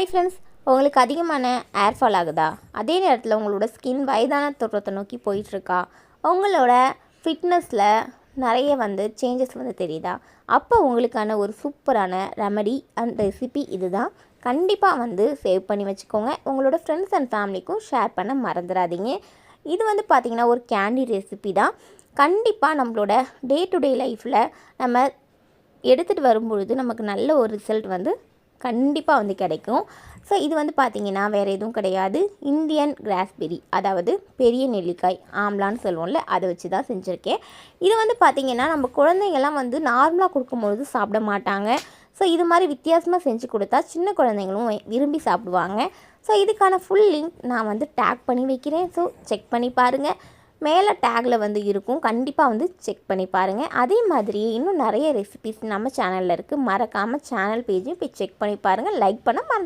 Friends, உங்களுக்கு அதிகமான ஏர் fall ஆகுதா? அதே நேரத்தில் உங்களோட ஸ்கின் வயதான தோற்றத்தை நோக்கி போயிட்டுருக்கா? உங்களோட ஃபிட்னஸில் நிறைய சேஞ்சஸ் தெரியுதா? அப்போ உங்களுக்கான ஒரு சூப்பரான ரெமடி அண்ட் ரெசிபி இதுதான். கண்டிப்பாக சேவ் பண்ணி வச்சுக்கோங்க. உங்களோட ஃப்ரெண்ட்ஸ் அண்ட் ஃபேமிலிக்கும் ஷேர் பண்ண மறந்துடாதீங்க. இது பார்த்திங்கன்னா ஒரு கேண்டி ரெசிபி தான். கண்டிப்பாக நம்மளோட டே டு டே லைஃப்பில் நம்ம எடுத்துகிட்டு வரும்பொழுது நமக்கு நல்ல ஒரு ரிசல்ட் கண்டிப்பாக கிடைக்கும். ஸோ இது பார்த்திங்கன்னா வேறு எதுவும் கிடையாது. இந்தியன் கிராஸ்பெரி, அதாவது பெரிய நெல்லிக்காய், ஆம்லான்னு சொல்லுவோம்ல, அதை வச்சு தான் செஞ்சுருக்கேன். இது பார்த்திங்கன்னா நம்ம குழந்தைங்கள்லாம் நார்மலாக கொடுக்கும்பொழுது சாப்பிட மாட்டாங்க. ஸோ இது மாதிரி வித்தியாசமாக செஞ்சு கொடுத்தா சின்ன குழந்தைங்களும் விரும்பி சாப்பிடுவாங்க. ஸோ இதுக்கான ஃபுல் லிங்க் நான் டேக் பண்ணி வைக்கிறேன். ஸோ செக் பண்ணி பாருங்கள். மேலே டேகில் இருக்கும். கண்டிப்பாக செக் பண்ணி பாருங்கள். அதே மாதிரி இன்னும் நிறைய ரெசிபிஸ் நம்ம சேனலில் இருக்குது. மறக்காமல் சேனல் பேஜையும் போய் செக் பண்ணி பாருங்கள். லைக் பண்ண மறந்து